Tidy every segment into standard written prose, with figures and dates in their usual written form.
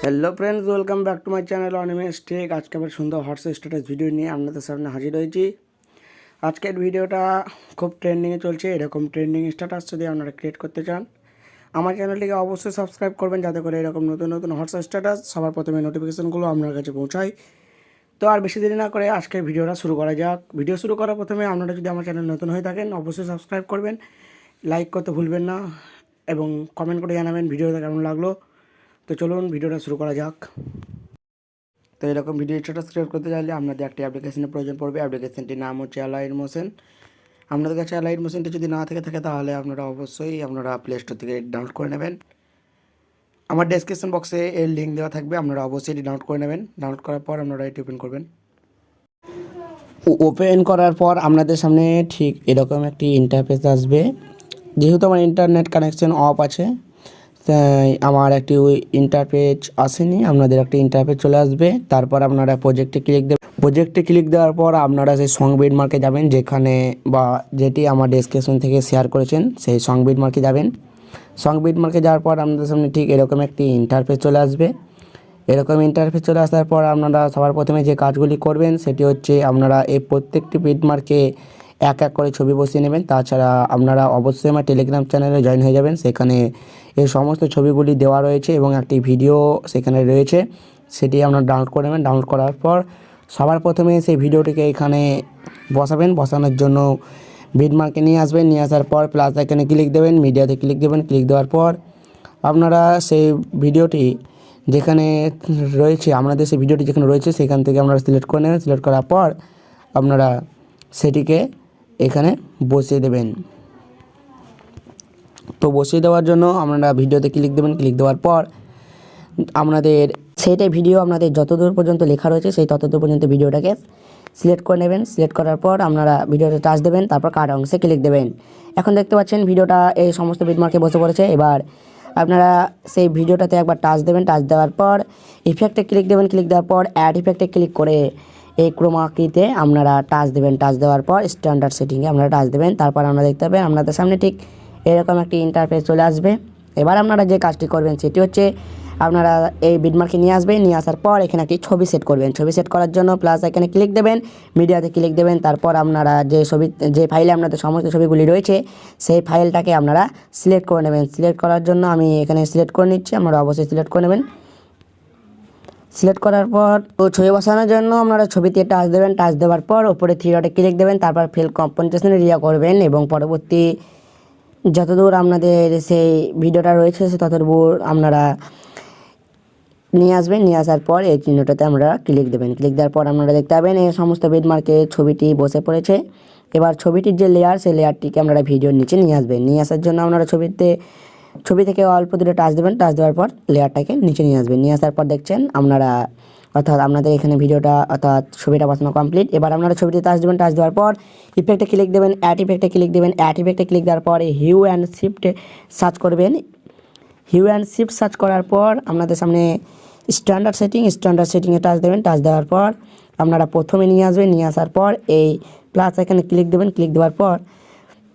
Hello friends, welcome back to my channel Animesh tech. আজকে আবার সুন্দর হোয়াটসঅ্যাপ স্ট্যাটাস ভিডিও নিয়ে আপনাদের সামনে হাজির হয়েছি। আজকের ভিডিওটা খুব ট্রেন্ডিংয়ে চলছে। এরকম ট্রেন্ডিং স্ট্যাটাস যদি আপনারা ক্রিয়েট করতে চান, আমার চ্যানেলটিকে অবশ্যই সাবস্ক্রাইব করবেন, যাতে করে এরকম নতুন নতুন হোয়াটসঅ্যাপ স্ট্যাটাস সবার প্রথমে নোটিফিকেশনগুলো আপনার কাছে পৌঁছায়। তো আর বেশি দেরি না করে আজকের ভিডিওটা শুরু করা যাক। ভিডিও শুরু করার প্রথমে আপনারা যদি আমার চ্যানেল নতুন হয়ে থাকেন, অবশ্যই সাবস্ক্রাইব করবেন, লাইক করতে ভুলবেন না এবং কমেন্ট করে জানাবেন ভিডিওটা কেমন লাগলো। তো চলুন ভিডিওটা শুরু করা যাক। তো এরকম ভিডিও স্ট্যাটাস ক্রিয়েট করতে চাইলে আপনাদের একটি অ্যাপ্লিকেশনের প্রয়োজন পড়বে। অ্যাপ্লিকেশনটির নাম হচ্ছে অ্যালাইট মোশন। আপনাদের কাছে অ্যালাইট মোশনটি যদি না থেকে থাকে, তাহলে আপনারা প্লে স্টোর থেকে ডাউনলোড করে নেবেন। আমার ডেসক্রিপশন বক্সে এর লিঙ্ক দেওয়া থাকবে, আপনারা অবশ্যই এটি ডাউনলোড করে নেবেন। ডাউনলোড করার পর আপনারা এটি ওপেন করবেন। ওপেন করার পর আপনাদের সামনে ঠিক এরকম একটি ইন্টারফেস আসবে। যেহেতু আমার ইন্টারনেট কানেকশন অফ আছে, তাই আমার একটি ইন্টারফেস আসেনি। আপনাদের একটি ইন্টারফেস চলে আসবে। তারপর আপনারা প্রজেক্টে ক্লিক দেওয়ার পর আপনারা সেই সং বিটমার্কে যাবেন, যেখানে বা যেটি আমার ডেসক্রিপশন থেকে শেয়ার করেছেন, সেই সং বিটমার্কে যাবেন। সং বিটমার্কে যাওয়ার পর আপনাদের সামনে ঠিক এরকম একটি ইন্টারফেস চলে আসবে। এরকম ইন্টারফেস চলে আসার পর আপনারা সবার প্রথমে যে কাজগুলি করবেন সেটি হচ্ছে, আপনারা এই প্রত্যেকটি বিটমার্কে এক এক করে ছবি বসিয়ে নেবেন। তাছাড়া আপনারা অবশ্যই আমার টেলিগ্রাম চ্যানেলে জয়েন হয়ে যাবেন। সেখানে এই সমস্ত ছবিগুলি দেওয়া রয়েছে এবং একটি ভিডিও সেখানে রয়েছে, সেটি আপনারা ডাউনলোড করে নেবেন। ডাউনলোড করার পর সবার প্রথমে সেই ভিডিওটিকে এখানে বসাবেন। বসানোর জন্য বিটমার্কে নিয়ে আসবেন। নিয়ে আসার পর প্লাস আইকনে ক্লিক দেবেন, মিডিয়াতে ক্লিক দেবেন। ক্লিক দেওয়ার পর আপনারা সেই ভিডিওটি যেখানে রয়েছে, আপনাদের সেই ভিডিওটি যেখানে রয়েছে সেখান থেকে আপনারা সিলেক্ট করে নেবেন। সিলেক্ট করার পর আপনারা সেটিকে এখানে বসিয়ে দেবেন। তো বসিয়ে দেওয়ার জন্য আপনারা ভিডিওতে ক্লিক দেবেন। ক্লিক দেওয়ার পর আপনাদের সেইটাই ভিডিও আপনাদের যতদূর পর্যন্ত লেখা রয়েছে সেই ততদূর পর্যন্ত ভিডিওটাকে সিলেক্ট করে নেবেন। সিলেক্ট করার পর আপনারা ভিডিওতে টাচ দেবেন, তারপর কাট অংশে ক্লিক দেবেন। এখন দেখতে পাচ্ছেন ভিডিওটা এই সমস্ত বিটমার্কে বসে পড়েছে। এবার আপনারা সেই ভিডিওটাতে একবার টাচ দেবেন। টাচ দেওয়ার পর ইফেক্টে ক্লিক দেবেন। ক্লিক দেওয়ার পর অ্যাড ইফেক্টে ক্লিক করে এই ক্রোমাকিতে আপনারা টাচ দেবেন। টাচ দেওয়ার পর স্ট্যান্ডার্ড সেটিংয়ে আপনারা টাচ দেবেন। তারপর আপনারা দেখতে পাবেন আপনাদের সামনে ঠিক এরকম একটি ইন্টারফেস চলে আসবে। এবার আপনারা যে কাজটি করবেন সেটি হচ্ছে, আপনারা এই বিটমার্কে নিয়ে আসবেন। নিয়ে আসার পর এখানে একটি ছবি সেট করবেন। ছবি সেট করার জন্য প্লাস এখানে ক্লিক দেবেন, মিডিয়াতে ক্লিক দেবেন। তারপর আপনারা যে ফাইলে আপনাদের সমস্ত ছবিগুলি রয়েছে সেই ফাইলটাকে আপনারা সিলেক্ট করে নেবেন। সিলেক্ট করার জন্য আমি এখানে সিলেক্ট করে নিচ্ছি, আপনারা অবশ্যই সিলেক্ট করে নেবেন। সিলেক্ট করার পর ছবি বসানোর জন্য আপনারা ছবিতে টাচ দেবেন। টাচ দেওয়ার পর ওপরে থ্রি ডটে ক্লিক দেবেন। তারপর ফিল কম্পোজিশনে এরিয়া করবেন এবং পরবর্তী যতদূর আপনাদের সেই ভিডিওটা রয়েছে সে ততদূর আপনারা নিয়ে আসবেন। নিয়ে আসার পর এই চিহ্নটাতে আমরা ক্লিক দেবেন। ক্লিক দেওয়ার পর আপনারা দেখতে পাবেন এই সমস্ত বিটমার্কে ছবিটি বসে পড়েছে। এবার ছবিটির যে লেয়ার, সেই লেয়ারটিকে আপনারা ভিডিওর নিচে নিয়ে আসবেন। নিয়ে আসার জন্য আপনারা ছবি থেকে অল্প দূরে টাচ দেবেন। টাচ দেওয়ার পর লেয়ারটাকে নিচে নিয়ে আসবেন। নিয়ে আসার পর দেখছেন আপনাদের এখানে ভিডিওটা অর্থাৎ ছবিটা বসানো কমপ্লিট। এবার আপনারা ছবিতে টাচ দেবেন। টাচ দেওয়ার পর ইফেক্টে ক্লিক দেবেন, অ্যাড ইফেক্টে ক্লিক দেবেন। অ্যাড ইফেক্টে ক্লিক দেওয়ার পর হিউ অ্যান্ড শিফটে সার্চ করবেন। হিউ অ্যান্ড শিফট সার্চ করার পর আপনাদের সামনে স্ট্যান্ডার্ড সেটিংয়ে টাচ দেবেন। টাচ দেওয়ার পর আপনারা প্রথমে নিয়ে আসবেন। নিয়ে আসার পর এই প্লাস এখানে ক্লিক দেবেন। ক্লিক দেওয়ার পর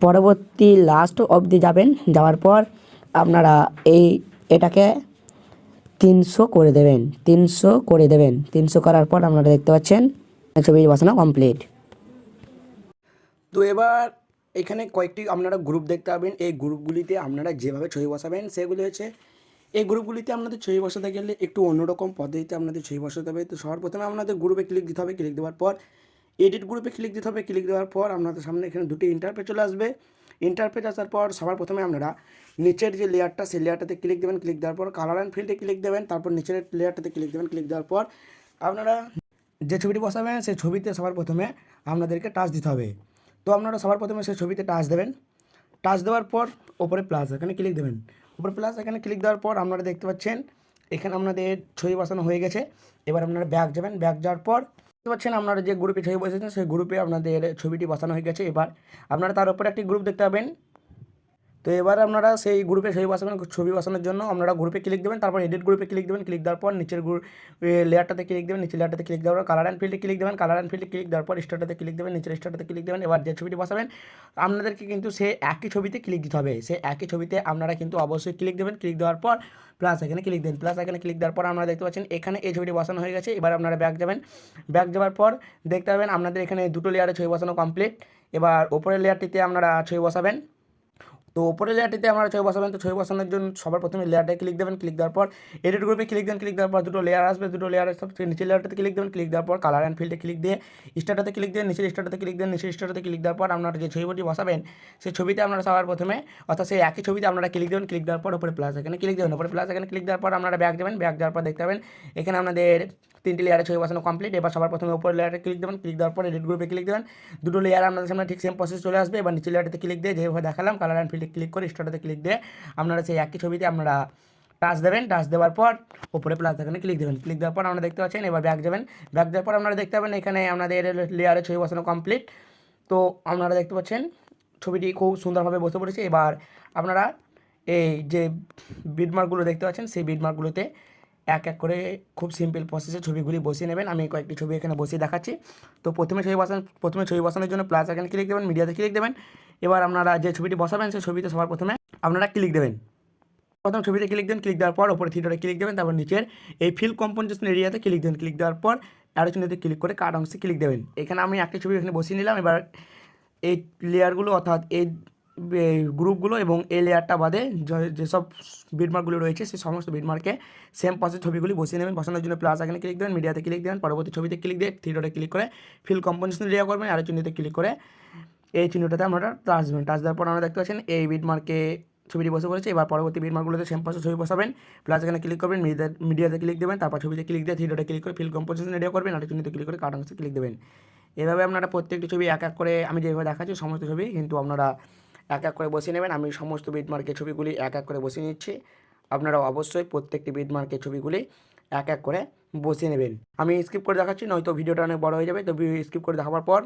পরবর্তী লাস্ট অবধি যাবেন। যাওয়ার পর আপনারা এটাকে 300 করে দেবেন। 300 করার পর আপনারা দেখতে পাচ্ছেন ছবি বসানো কমপ্লিট। তো এবার এখানে কয়েকটি আপনারা গ্রুপ দেখতে পাবেন। এই গ্রুপগুলিতে আপনারা যেভাবে ছবি বসাবেন সেগুলি হচ্ছে, এই গ্রুপগুলিতে আপনাদের ছবি বসাতে গেলে একটু অন্যরকম পদ্ধতিতে আপনাদের ছবি বসাতে হবে। তো সবার প্রথমে আপনাদের গ্রুপে ক্লিক দিতে হবে। ক্লিক দেওয়ার পর এডিট গ্রুপে ক্লিক দিতে হবে। ক্লিক দেওয়ার পর আপনাদের সামনে এখানে দুটি ইন্টারফেস চলে আসবে। ইন্টারফেস আসার পর সবার প্রথমে আপনারা নিচের যে লেয়ারটা, সেই লেয়ারটাতে ক্লিক দেবেন। ক্লিক দেওয়ার পর কালার অ্যান্ড ফিল্ডে ক্লিক দেবেন। তারপর নিচের লেয়ারটাতে ক্লিক দেবেন। ক্লিক দেওয়ার পর আপনারা যে ছবিটি বসাবেন সেই ছবিতে সবার প্রথমে আপনাদেরকে টাচ দিতে হবে। তো আপনারা সবার প্রথমে সেই ছবিতে টাচ দেবেন। টাচ দেওয়ার পর ওপরে প্লাস এখানে ক্লিক দেবেন। উপরে প্লাস এখানে ক্লিক দেওয়ার পর আপনারা দেখতে পাচ্ছেন এখানে আপনাদের ছবি বসানো হয়ে গেছে। এবার আপনারা ব্যাক যাবেন। ব্যাক যাওয়ার পর দেখতে পাচ্ছেন আপনারা যে গ্রুপে ছবি বসেছেন সেই গ্রুপে আপনাদের ছবিটি বসানো হয়ে গেছে। এবার আপনারা তার উপরে একটি গ্রুপ দেখতে পাবেন। তো এবার আপনারা সেই গ্রুপে ছবি বসাবেন। ছবি বসানোর জন্য আপনারা গ্রুপে ক্লিক দেবেন, তারপর এডিট গ্রুপে ক্লিক দেবেন। ক্লিক দেওয়ার পর নিচের লেয়ারটাতে ক্লিক দেবেন, নিচের লেয়ারটাতে ক্লিক দেওয়ার পর কালার অ্যান্ড ফিল্ডে ক্লিক দেবেন। কালার অ্যান্ড ফিল্ডে ক্লিক দেওয়ার পর স্টারটাতে ক্লিক দেবেন, নিচের স্টারটাতে ক্লিক দেবেন। এবার যে ছবিটি বসাবেন আপনাদেরকে কিন্তু সে একই ছবিতে ক্লিক দিতে হবে। সে একই ছবিতে আপনারা কিন্তু অবশ্যই ক্লিক দেবেন। ক্লিক দেওয়ার পর প্লাস এখানে ক্লিক দেন। প্লাস এখানে ক্লিক দেওয়ার পর আপনারা দেখতে পাচ্ছেন এখানে এই ছবিটি বসানো হয়ে গেছে। এবার আপনারা ব্যাক যাবেন। ব্যাক যাওয়ার পর দেখতে পাবেন আপনাদের এখানে দুটো লেয়ারে ছবি বসানো কমপ্লিট। এবার ওপরের লেয়ারটিতে আপনারা ছবি বসাবেন। তো ওপরের লেয়ারটিতে আপনারা ছবি বসাবেন। তো ছবি বসানোর জন্য সবার প্রথমে লেয়ারটায় ক্লিক দেবেন। ক্লিক দেওয়ার পর এডিট গ্রুপে ক্লিক দেন। ক্লিক দেওয়ার পর দুটো লেয়ার আসবে, দুটো লেয়ারের সবচেয়ে নিচের লেয়ারটাতে ক্লিক দেবেন। ক্লিক দেওয়ার পর কালার অ্যান্ড ফিল্ডে ক্লিক দিয়ে স্টারটাতে ক্লিক দেন, নিচের স্টারটাতে ক্লিক দেন। নিচের স্টারটাতে ক্লিক দেওয়ার পর আপনারা যে ছবিটি বসাবেন সেই ছবিতে আপনারা সবার প্রথমে অর্থাৎ সেই একই ছবিতে আপনারা ক্লিক দেবেন। ক্লিক দেওয়ার পর উপরে প্লাস এখানে ক্লিক দেবেন। উপরে প্লাস এখানে ক্লিক দেওয়ার পর আপনারা ব্যাক যাবেন। ব্যাক যাওয়ার পর দেখতে পাবেন এখানে আপনাদের 3টি লেয়ারে ছবি বসানো কমপ্লিট। এবার সবার প্রথমে উপরে লেয়ারে ক্লিক দেবেন। ক্লিক দেওয়ার পর এডিট গ্রুপে ক্লিক দেবেন। দুটো লেয়ার আপনাদের সামনে ঠিক সেম প্রসেস চলে আসবে। এবার নিচের লেয়ারটাতে ক্লিক দিয়ে যেভাবে দেখালাম কালার অ্যান্ড ফিল্ডে ক্লিক করে স্টারটাতে ক্লিক দিয়ে আপনারা সেই একই ছবিতে আপনারা টাচ দেবেন। টাচ দেওয়ার পর উপরে প্লাস এখানে ক্লিক দেবেন। ক্লিক দেওয়ার পর আপনারা দেখতে পাচ্ছেন এবার ব্যাক যাবেন। ব্যাক যাওয়ার পর আপনারা দেখতে পাবেন এখানে আপনাদের লেয়ারে ছবি বসানো কমপ্লিট। তো আপনারা দেখতে পাচ্ছেন ছবিটি খুব সুন্দরভাবে বসে পড়েছে। এবার আপনারা এই যে বিটমার্কগুলো দেখতে পাচ্ছেন সেই বিটমার্কগুলোতে এক এক করে খুব সিম্পল প্রসেসে ছবিগুলি বসিয়ে নেবেন। আমি কয়েকটি ছবি এখানে বসিয়ে দেখাচ্ছি। তো প্রথমে ছবি বসানোর জন্য প্লাস এখানে ক্লিক দেবেন, মিডিয়াতে ক্লিক দেবেন। এবার আপনারা যে ছবিটি বসাবেন সেই ছবিতে সবার প্রথমে আপনারা ক্লিক দেবেন। প্রথম ছবিতে ক্লিক দেন। ক্লিক দেওয়ার পর ওপরে থিয়েটারে ক্লিক দেবেন। তারপর নিচের এই ফিল কম্পোজিশন এরিয়াতে ক্লিক দেবেন। ক্লিক দেওয়ার পর অ্যারো চিহ্নতে ক্লিক করে কাট অংশে ক্লিক দেবেন। এখানে আমি একটা ছবি এখানে বসিয়ে নিলাম। এবার এই লেয়ারগুলো অর্থাৎ এই গ্রুপগুলো এবং এই লেয়ারটা বাদে যেসব বিটমার্কগুলো রয়েছে সেই সমস্ত বিটমার্কে সেম প্রসেস ছবিগুলি বসিয়ে নেবেন। বসানোর জন্য প্লাস এখানে ক্লিক দেবেন, মিডিয়াতে ক্লিক দেবেন। পরবর্তী ছবিতে ক্লিক দিয়ে থিয়েটারে ক্লিক করে ফিল কম্পোজিশন এরিয়া করবেন। অ্যারো চিহ্নতে ক্লিক করে এই চিহ্নটাতে আমরা টাচ দেবেন। টাচ দেওয়ার পর আমরা দেখতে পাচ্ছেন এই বিটমার্কে ছবিটি বসে পড়েছে। এবার পরবর্তী বিটমার্কগুলোতে সেম প্রসেস ছবি বসাবেন। প্লাস এখানে ক্লিক করবেন, মিডিয়াতে ক্লিক দেবেন। তারপর ছবিতে ক্লিক দিয়ে থিয়েটারে ক্লিক করে ফিল কম্পোজিশন এরিয়া করবেন। অ্যারো চিহ্নতে ক্লিক করে কাট অংশে ক্লিক দেবেন। এভাবে আপনারা প্রত্যেকটি ছবি এক এক করে আমি যেভাবে দেখাচ্ছি সমস্ত ছবি কিন্তু আপনারা এক এক করে বসিয়ে নেবেন। আমি সমস্ত বিটমার্কের ছবিগুলি এক এক করে বসিয়ে নিচ্ছি। আপনারা অবশ্যই প্রত্যেকটি বিটমার্কের ছবিগুলি এক এক করে বসিয়ে নেবেন। আমি স্কিপ করে দেখাচ্ছি, নয়তো ভিডিওটা অনেক বড় হয়ে যাবে। তো স্কিপ করে দেখাবার পর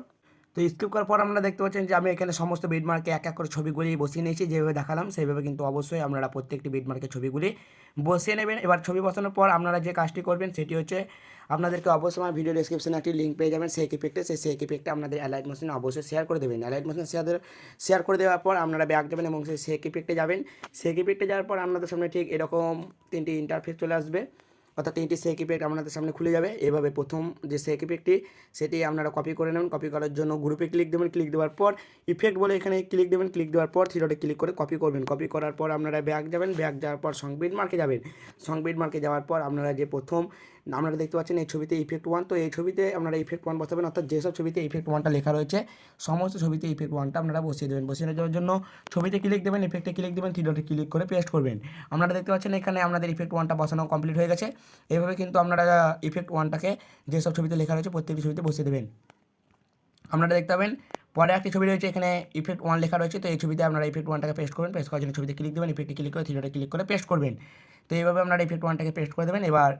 স্কিপ করার পর আপনারা দেখতে পাচ্ছেন যে আমি এখানে সমস্ত বিটমার্কে এক এক করে ছবিগুলি বসিয়ে নিয়েছি। যেভাবে দেখালাম সেইভাবে কিন্তু অবশ্যই আপনারা প্রত্যেকটি বিটমার্কের ছবিগুলি বসিয়ে নেবেন। এবার ছবি বসানোর পর আপনারা যে কাজটি করবেন সেটি হচ্ছে আপনাদেরকে অবশ্যই আমার ভিডিও ডেসক্রিপশনে একটি লিঙ্ক পেয়ে যাবেন সেই ইফেক্টে। সেই ইফেক্টে আপনাদের অ্যালাইট মোশনে অবশ্যই শেয়ার করে দেবেন। অ্যালাইট মোশনে শেয়ার করে দেওয়ার পর আপনারা ব্যাক যাবেন এবং সেই ইফেক্টে যাবেন। সেই ইফেক্টে যাওয়ার পর আপনাদের সামনে ঠিক এরকম 3টি ইন্টারফেস চলে আসবে, অর্থাৎ 3টি শেক ইফেক্ট আপনাদের সামনে খুলে যাবে। এভাবে প্রথম যে শেক ইফেক্টটি সেটি আপনারা কপি করে নেবেন। কপি করার জন্য গ্রুপে ক্লিক দেবেন। ক্লিক দেওয়ার পর ইফেক্ট বলে এখানে ক্লিক দেবেন। ক্লিক দেওয়ার পর থ্রিডটে ক্লিক করে কপি করবেন। কপি করার পর আপনারা ব্যাক যাবেন। ব্যাক যাওয়ার পর সং বিটমার্কে যাবেন। সং বিটমার্কে যাওয়ার পর আপনারা যে প্রথম আপনারা দেখতে পাচ্ছেন এই ছবিতে ইফেক্ট 1, তো এই ছবিতে আপনারা ইফেক্ট 1 বসাবেন। অর্থাৎ যেসব ছবিতে ইফেক্ট 1টা লেখা রয়েছে সমস্ত ছবিতে ইফেক্ট 1টা আপনারা বসিয়ে দেবেন। বসিয়ে দেওয়ার জন্য ছবিতে ক্লিক দেবেন, ইফেক্টে ক্লিক দেবেন, থ্রিডটে ক্লিক করে পেস্ট করবেন। আপনারা দেখতে পাচ্ছেন এখানে আপনাদের ইফেক্ট 1টা বসানো কমপ্লিট হয়ে গেছে। এইভাবে কিন্তু আপনারা ইফেক্ট 1টাকে যেসব ছবিতে লেখা রয়েছে প্রত্যেকটি ছবিতে বসিয়ে দেবেন। আপনারা দেখতে পাবেন পরে একটি ছবি রয়েছে এখানে ইফেক্ট 1 লেখা রয়েছে। তো এই ছবিতে আপনারা ইফেক্ট 1টাকে পেস্ট করবেন। পেস্ট করার জন্য ছবিতে ক্লিক দেবেন, ইফেক্টে ক্লিক করে থ্রিডটে ক্লিক করে পেস্ট করবেন। তো এইভাবে আপনারা ইফেক্ট 1টাকে পেস্ট করে দেবেন। এবার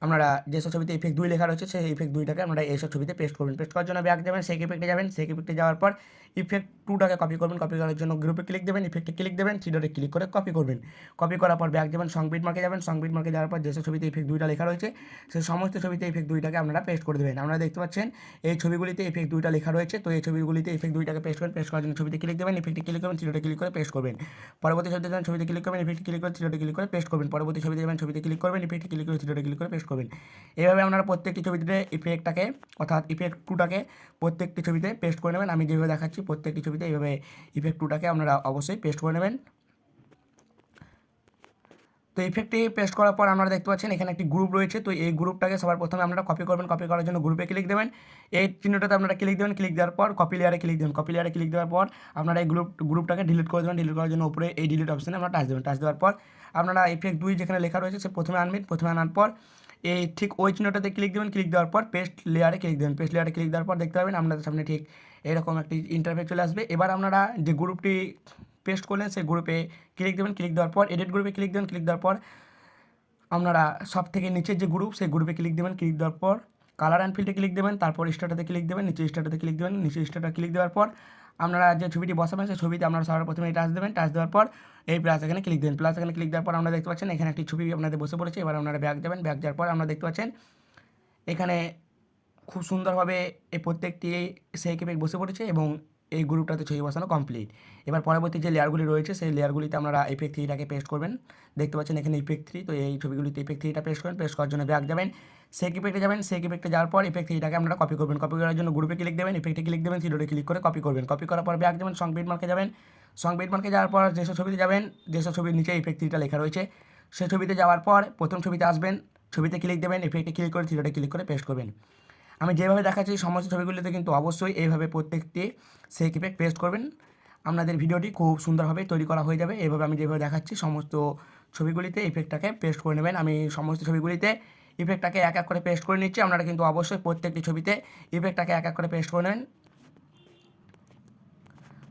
আপনারা যেসব ছবিতে ইফেক্ট 2 লেখা রয়েছে সেই ইফেক্ট 2টাকে আপনারা এইসব ছবিতে পেস্ট করবেন। পেস্ট করার জন্য ব্যাক যাবেন, সেই ইফেক্টে যাবেন। সেই ইফেক্টে যাওয়ার পর ইফেক্ট 2টাকে কপি করবেন। কপি করার জন্য গ্রুপে ক্লিক দেবেন, ইফেক্টে ক্লিক দেবেন, থ্রিডটে ক্লিক করে কপি করবেন। কপি করার পর ব্যাক যাবেন, সং বিটমার্কে যাবেন। সং বিটমার্কে যাওয়ার পর যেসব ছবিতে ইফেক্ট 2টা লেখা রয়েছে সেই সমস্ত ছবিতে ইফেক্ট 2টাকে আপনারা পেস্ট করে দেবেন। আপনারা দেখতে পাচ্ছেন এই ছবিগুলিতে ইফেক্ট 2টা লেখা রয়েছে। তো এই ছবিগুলিতে ইফেক্ট 2টাকে পেস্ট করবেন। পেস্ট করার জন্য ছবিতে ক্লিক দেবেন, ইফেক্টে ক্লিক করবেন, থ্রিডটে ক্লিক করে পেস্ট করবেন। পরবর্তী ছবিতে যাবেন, ছবিতে ক্লিক করবেন, ইফেক্টে ক্লিক করে থ্রিডটে ক্লিক করে পেস্ট করবেন। পরবর্তী ছবিতে যাবেন, ছবিতে ক্লিক করবেন, ইফেক্টে ক্লিক করে থ্রিডটে ক্লিক করে পেস্ট করবেন। এইভাবে আপনারা প্রত্যেকটি ছবিতে ইফেক্টটাকে অর্থাৎ ইফেক্ট 2টাকে প্রত্যেকটি ছবিতে পেস্ট করে নেবেন। আমি যেভাবে দেখাচ্ছি প্রত্যেকটি ছবিতে এইভাবে ইফেক্ট 2টাকে আপনারা অবশ্যই পেস্ট করে নেবেন। তো ইফেক্টে পেস্ট করার পর আপনারা দেখতে পাচ্ছেন এখানে একটি গ্রুপ রয়েছে। তো এই গ্রুপটাকে সবার প্রথমে আপনারা কপি করবেন। কপি করার জন্য গ্রুপে ক্লিক দেবেন, এই চিহ্নটাতে আপনারা ক্লিক দেবেন। ক্লিক দেওয়ার পর কপি লেয়ারে ক্লিক দেবেন। কপি লেয়ারে ক্লিক দেওয়ার পর আপনারা এই গ্রুপটাকে ডিলিট করে দেবেন। ডিলিট করার জন্য উপরে এই ডিলিট অপশানে আপনারা টাচ দেবেন। টাচ দেওয়ার পর আপনারা ইফেক্ট 2 যেখানে লেখা রয়েছে সে প্রথমে আনবেন। প্রথমে আনার পর এই ঠিক ওই চিহ্নটাতে ক্লিক দেবেন। ক্লিক দেওয়ার পর পেস্ট লেয়ারে ক্লিক দেবেন। পেস্ট লেয়ারে ক্লিক দেওয়ার পর দেখতে পাবেন আপনাদের সামনে ঠিক এরকম একটি ইন্টারফেস চলে আসবে। এবার আপনারা যে গ্রুপটি পেস্ট করলেন সেই গ্রুপে ক্লিক দেবেন। ক্লিক দেওয়ার পর এডিট গ্রুপে ক্লিক দেবেন। ক্লিক দেওয়ার পর আপনারা সব থেকে নিচের যে গ্রুপ সেই গ্রুপে ক্লিক দেবেন। ক্লিক দেওয়ার পর কালার অ্যান্ড ফিল্ডে ক্লিক দেবেন, তারপর স্টার্টাতে ক্লিক দেবেন, নিচে স্টার্টাতে ক্লিক দেবেন, নিচে স্টার্টার ক্লিক দেওয়ার পর আপনারা যে ছবিটি বসাবেন সেই ছবিতে আপনারা সবার প্রথমে টাচ দেবেন, টাচ দেওয়ার পর এই প্লাস এখানে ক্লিক দেবেন, প্লাস এখানে ক্লিক দেওয়ার পর আমরা দেখতে পাচ্ছেন এখানে একটি ছবি আপনাদের বসে পড়েছে। এবার আপনারা ব্যাক যাবেন, ব্যাক যাওয়ার পর আমরা দেখতে পাচ্ছেন এখানে খুব সুন্দরভাবে এই প্রত্যেকটি সেই ইফেক্ট বসে পড়েছে এবং এই গ্রুপটাতে ছবি বসানো কমপ্লিট। এবার পরবর্তী যে লেয়ারগুলি রয়েছে সেই লেয়ারগুলিতে আপনারা ইফেক্ট 3টাকে পেস্ট করবেন। দেখতে পাচ্ছেন এখানে ইফেক্ট 3, তো এই ছবিগুলিতে ইফেক্ট 3টা পেস্ট করবেন। পেস্ট করার জন্য ব্যাক যাবেন, সেক ইফেক্টে যাবেন, সেক ইফেক্টে যাওয়ার পর ইফেক্ট 3টাকে আপনারা কপি করবেন। কপি করার জন্য গ্রুপে ক্লিক দেবেন, ইফেক্টে ক্লিক দেবেন, থ্রি ডটে ক্লিক করে কপি করবেন। কপি করার পর ব্যাক যাবেন, সং বিটমার্কে যাবেন, সং বিটমার্কে যাওয়ার পর যেসব ছবিতে যাবেন, যেসব ছবির নিচে ইফেক্ট 3টা লেখা রয়েছে সেই ছবিতে যাওয়ার পর প্রথম ছবিতে আসবেন, ছবিতে ক্লিক দেবেন, ইফেক্টে ক্লিক করে থ্রি ডটে ক্লিক করে পেস্ট করবেন। আমি যেভাবে দেখাচ্ছি সমস্ত ছবিগুলিতে কিন্তু অবশ্যই এইভাবে প্রত্যেকটি সেক ইফেক্ট পেস্ট করবেন। আপনাদের ভিডিওটি খুব সুন্দরভাবে তৈরি করা হয়ে যাবে। এইভাবে আমি যেভাবে দেখাচ্ছি সমস্ত ছবিগুলিতে ইফেক্টটাকে পেস্ট করে নেবেন। আমি সমস্ত ছবিগুলিতে ইফেক্টটাকে এক এক করে পেস্ট করে নিচ্ছি, আপনারা কিন্তু অবশ্যই প্রত্যেকটি ছবিতে ইফেক্টটাকে এক এক করে পেস্ট করে নেবেন।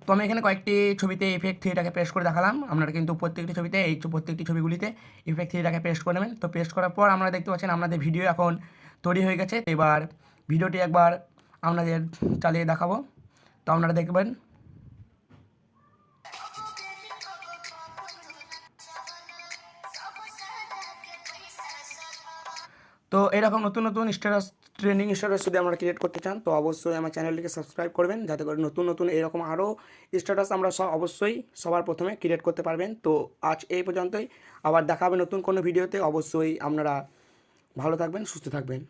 তো আমি এখানে কয়েকটি ছবিতে ইফেক্ট 3টাকে পেস্ট করে দেখালাম, আপনারা কিন্তু প্রত্যেকটি ছবিতে প্রত্যেকটি ছবিগুলিতে ইফেক্ট 3টাকে পেস্ট করে নেবেন। তো পেস্ট করার পর আপনারা দেখতে পাচ্ছেন আপনাদের ভিডিও এখন তৈরি হয়ে গেছে। এবার ভিডিওটি একবার আপনাদের চালিয়ে দেখাবো, তো আপনারা দেখবেন। তো এরকম নতুন নতুন স্ট্যাটাস ট্রেন্ডিং স্ট্যাটাস যদি আমরা ক্রিয়েট করতে চান তো অবশ্যই আমার চ্যানেলটিকে সাবস্ক্রাইব করবেন, যাতে করে নতুন নতুন এরকম আরও স্ট্যাটাস আমরা অবশ্যই সবার প্রথমে ক্রিয়েট করতে পারবেন। তো আজ এই পর্যন্তই, আবার দেখা হবে নতুন কোনো ভিডিওতে। অবশ্যই আপনারা ভালো থাকবেন, সুস্থ থাকবেন।